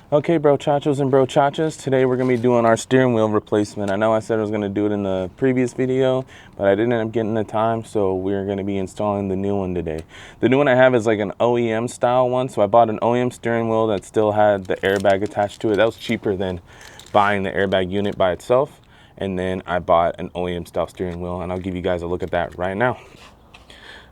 Okay, bro chachos and bro chachas, today we're going to be doing our steering wheel replacement. I know I said I was going to do it in the previous video, but I didn't end up getting the time, so we're going to be installing the new one today. The new one I have is like an OEM style one, so I bought an OEM steering wheel that still had the airbag attached to it. That was cheaper than buying the airbag unit by itself, and then I bought an OEM style steering wheel, and I'll give you guys a look at that right now.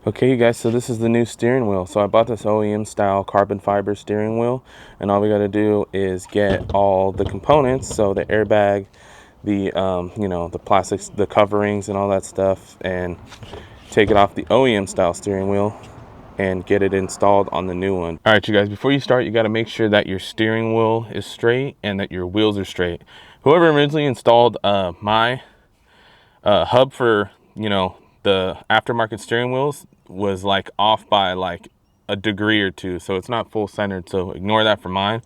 Okay, you guys, so this is the new steering wheel. So I bought this OEM style carbon fiber steering wheel, and all we got to do is get all the components, so the airbag, the the plastics, the coverings and all that stuff, and take it off the OEM style steering wheel and get it installed on the new one. All right, you guys, before you start, you got to make sure that your steering wheel is straight and that your wheels are straight. Whoever originally installed my hub for the aftermarket steering wheels was like off by like a degree or two, so it's not full centered, so ignore that for mine.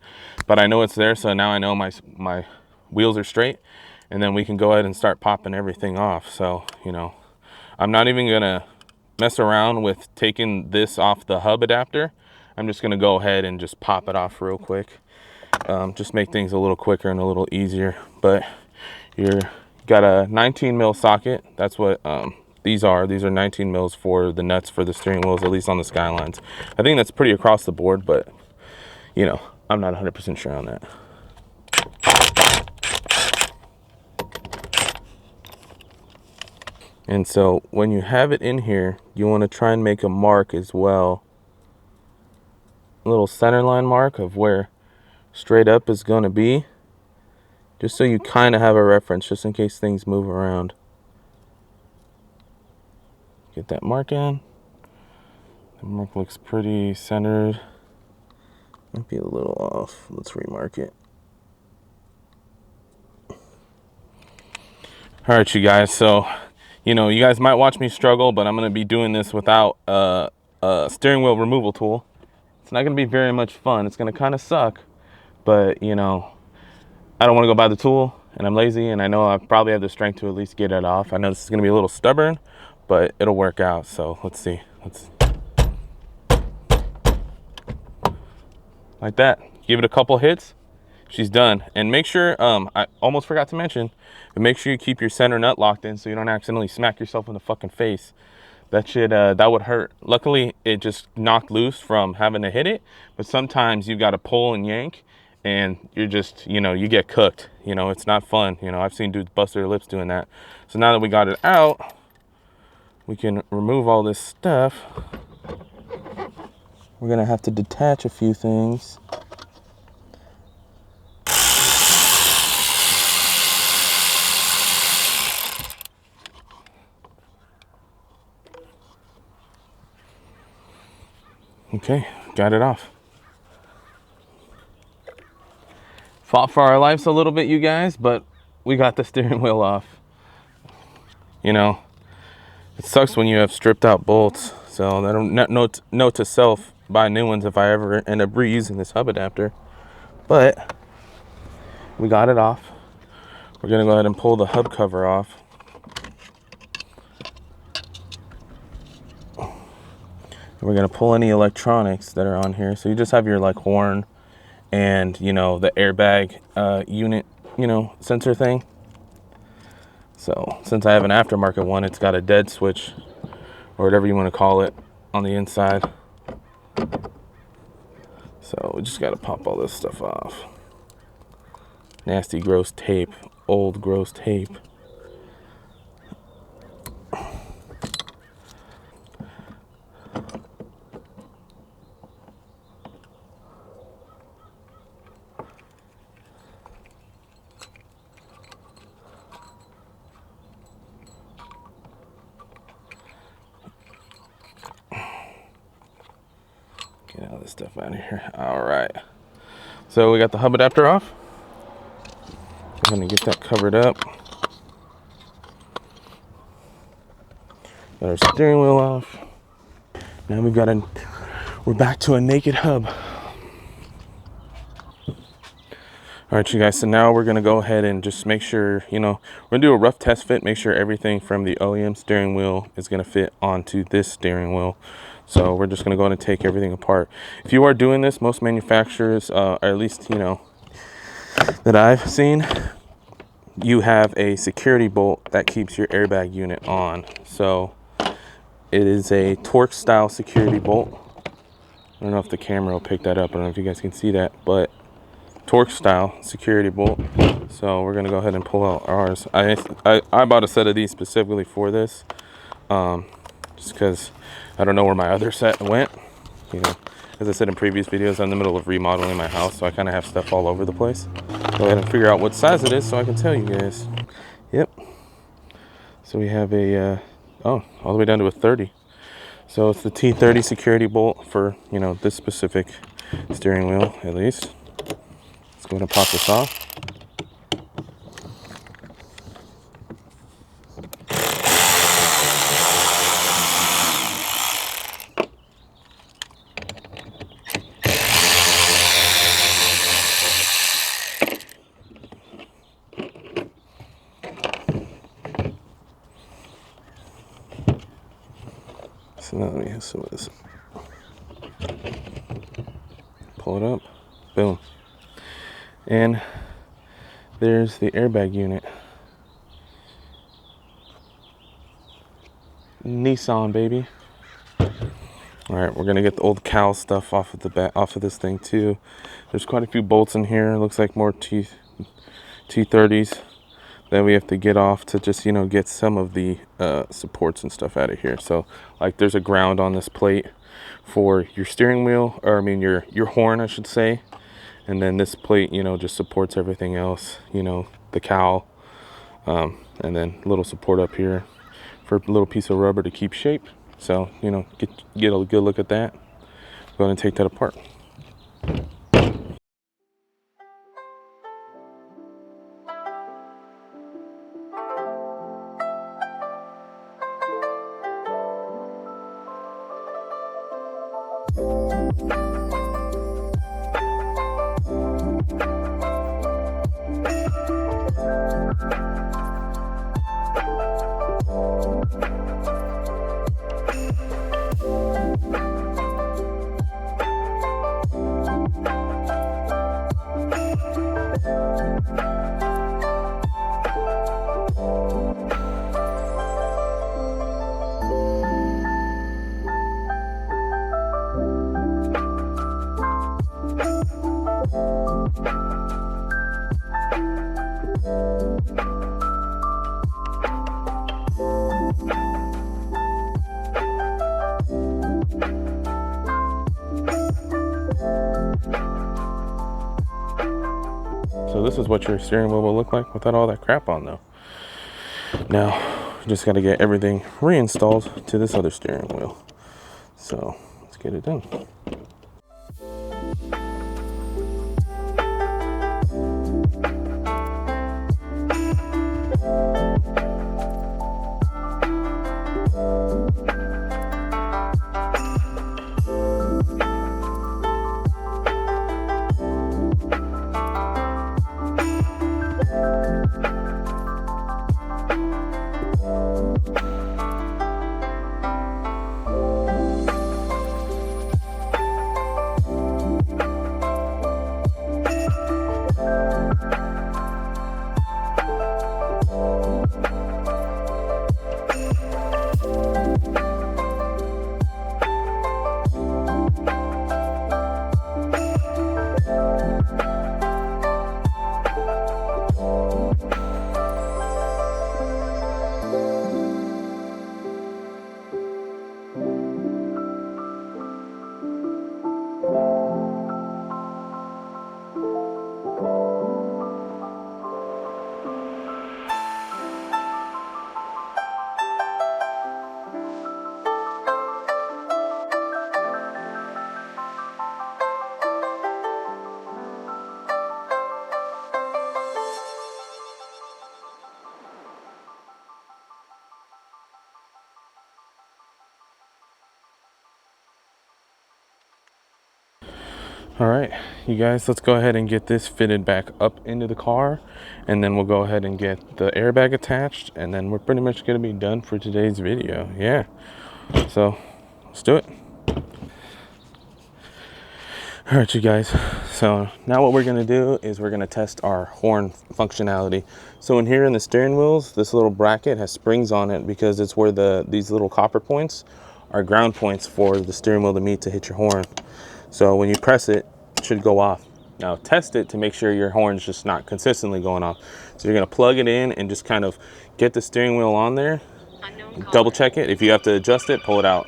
But I know it's there, so now I know my wheels are straight, and then we can go ahead and start popping everything off. So I'm not even gonna mess around with taking this off the hub adapter. I'm just gonna go ahead and just pop it off real quick, just make things a little quicker and a little easier. But you're got a 19 mil socket. That's what these are 19 mils for the nuts for the steering wheels, at least on the Skylines. I think that's pretty across the board, but I'm not 100% sure on that. And so when you have it in here, you want to try and make a mark as well, a little center line mark of where straight up is going to be, just so you kind of have a reference, just in case things move around. Get that mark in. The mark looks pretty centered. Might be a little off. Let's remark it. All right, you guys. So, you guys might watch me struggle, but I'm going to be doing this without a steering wheel removal tool. It's not going to be very much fun. It's going to kind of suck, but I don't want to go buy the tool, and I'm lazy, and I know I probably have the strength to at least get it off. I know this is going to be a little stubborn, but it'll work out. So let's see. Like that. Give it a couple hits. She's done. And make sure, I almost forgot to mention, but make sure you keep your center nut locked in so you don't accidentally smack yourself in the fucking face. That shit, that would hurt. Luckily, it just knocked loose from having to hit it, but sometimes you got to pull and yank, and you're just, you get cooked. It's not fun. I've seen dudes bust their lips doing that. So now that we got it out, we can remove all this stuff. We're gonna have to detach a few things. Okay, got it off. Fought for our lives a little bit, you guys, but we got the steering wheel off. It sucks when you have stripped out bolts. So I don't note to self, buy new ones if I ever end up reusing this hub adapter. But we got it off. We're gonna go ahead and pull the hub cover off. We're gonna pull any electronics that are on here. So you just have your like horn and the airbag unit sensor thing. So since I have an aftermarket one, it's got a dead switch or whatever you want to call it on the inside. So we just got to pop all this stuff off. Nasty gross tape, old gross tape. Get all this stuff out of here. All right. So we got the hub adapter off. I'm gonna get that covered up. Got our steering wheel off. Now we're back to a naked hub. All right, you guys, so now we're gonna go ahead and just make sure, we're gonna do a rough test fit, make sure everything from the OEM steering wheel is gonna fit onto this steering wheel. So we're just gonna go ahead and take everything apart. If you are doing this, most manufacturers, or at least, that I've seen, you have a security bolt that keeps your airbag unit on. So it is a torque style security bolt. I don't know if the camera will pick that up. I don't know if you guys can see that, but torque style security bolt. So we're gonna go ahead and pull out ours. I bought a set of these specifically for this, just because I don't know where my other set went. You know, as I said in previous videos, I'm in the middle of remodeling my house, so I kind of have stuff all over the place. Go ahead and figure out what size it is so I can tell you guys. Yep. So we have a oh, all the way down to a 30. So it's the T30 security bolt for, you know, this specific steering wheel at least. Let's go ahead and pop this off. So now let me have some of this. Pull it up. Boom. And there's the airbag unit. Nissan, baby. All right, we're gonna get the old cowl stuff off of the back, off of this thing too. There's quite a few bolts in here. It looks like more T30s that we have to get off to just, you know, get some of the supports and stuff out of here. So like there's a ground on this plate for your steering wheel, or I mean your horn, I should say. And then this plate, you know, just supports everything else, you know, the cowl, and then a little support up here for a little piece of rubber to keep shape. So, you know, get a good look at that. Go ahead and take that apart. So this is what your steering wheel will look like without all that crap on though. Now, just got to get everything reinstalled to this other steering wheel. So let's get it done. All right, you guys, let's go ahead and get this fitted back up into the car, and then we'll go ahead and get the airbag attached, and then we're pretty much gonna be done for today's video. Yeah, so let's do it. All right, you guys, So now what we're gonna do is we're gonna test our horn functionality. So in here in the steering wheels, this little bracket has springs on it because it's where these little copper points are ground points for the steering wheel to meet to hit your horn. So when you press it, it should go off. Now test it to make sure your horn's just not consistently going off. So you're gonna plug it in and just kind of get the steering wheel on there, double check it. If you have to adjust it, pull it out.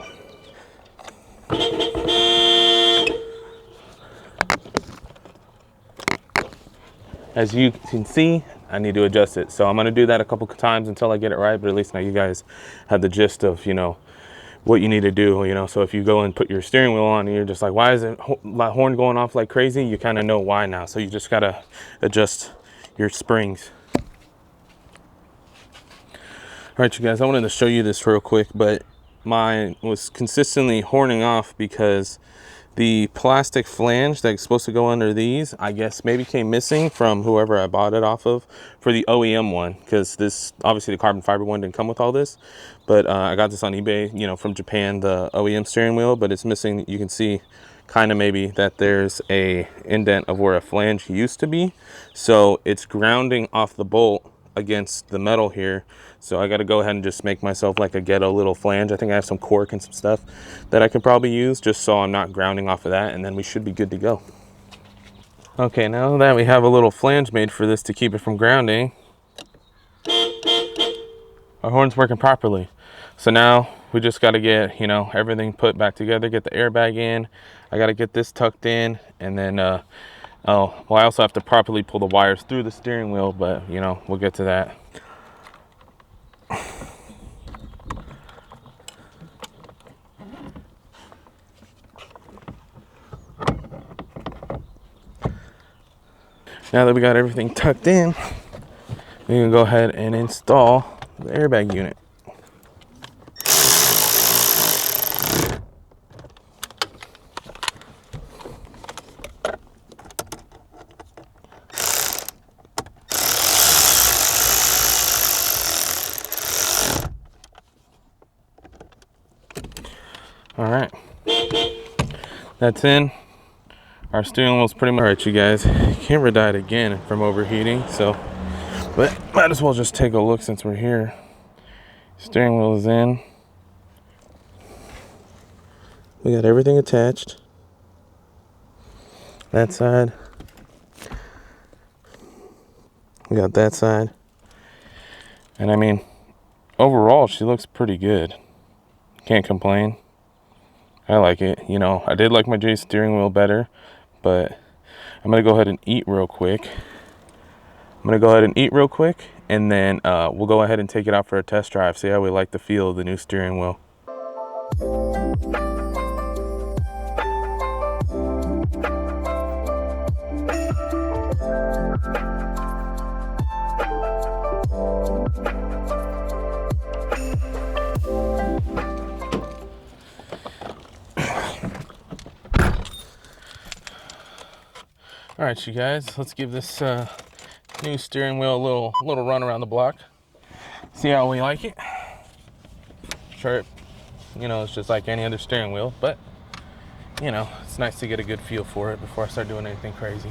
As you can see, I need to adjust it. So I'm gonna do that a couple times until I get it right, but at least now you guys have the gist of, you know, what you need to do, you know. So if you go and put your steering wheel on and you're just like, why is it horn going off like crazy? You kind of know why now. So you just gotta adjust your springs. All right, you guys, I wanted to show you this real quick, but mine was consistently horning off because the plastic flange that's supposed to go under these, I guess maybe came missing from whoever I bought it off of for the OEM one, because this, obviously the carbon fiber one didn't come with all this, but I got this on eBay, you know, from Japan, the OEM steering wheel, but it's missing. You can see kind of maybe that there's a indent of where a flange used to be. So it's grounding off the bolt against the metal here. So I got to go ahead and just make myself like a ghetto little flange. I think I have some cork and some stuff that I could probably use just so I'm not grounding off of that, and then we should be good to go. Okay, now that we have a little flange made for this to keep it from grounding, our horn's working properly. So now we just got to get, you know, everything put back together, get the airbag in. I got to get this tucked in, and then oh, well, I also have to properly pull the wires through the steering wheel, but you know, we'll get to that. Now that we got everything tucked in, we can go ahead and install the airbag unit. All right, that's in. Our steering wheel's pretty much all right, you guys. Camera died again from overheating, so but might as well just take a look since we're here. Steering wheel is in. We got everything attached. That side. We got that side. And I mean, overall, she looks pretty good. Can't complain. I like it. You know, I did like my J steering wheel better, but I'm gonna go ahead and eat real quick. And then we'll go ahead and take it out for a test drive, see how we like the feel of the new steering wheel. All right, you guys, let's give this new steering wheel a little run around the block. See how we like it. Sure, you know, it's just like any other steering wheel, but you know, it's nice to get a good feel for it before I start doing anything crazy.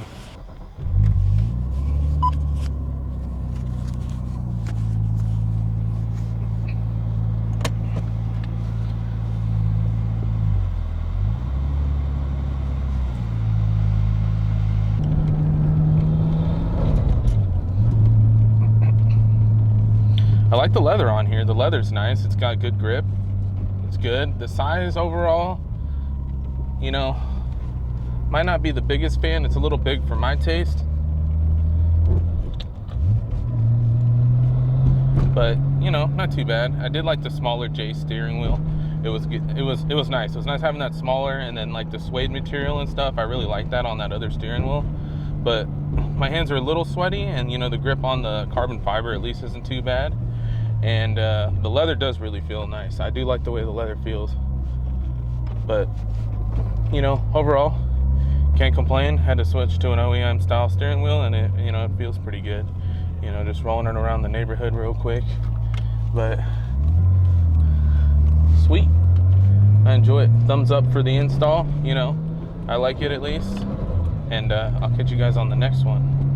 I like the leather on here. The leather's nice. It's got good grip. It's good. The size overall, you know, might not be the biggest fan. It's a little big for my taste. But, you know, not too bad. I did like the smaller J steering wheel. It was nice. It was nice having that smaller, and then like the suede material and stuff. I really like that on that other steering wheel. But my hands are a little sweaty, and you know, the grip on the carbon fiber at least isn't too bad. And the leather does really feel nice. I do like the way the leather feels. But, you know, overall, can't complain. Had to switch to an OEM style steering wheel, and it, you know, it feels pretty good. You know, just rolling it around the neighborhood real quick. But sweet. I enjoy it. Thumbs up for the install. You know, I like it at least. and I'll catch you guys on the next one.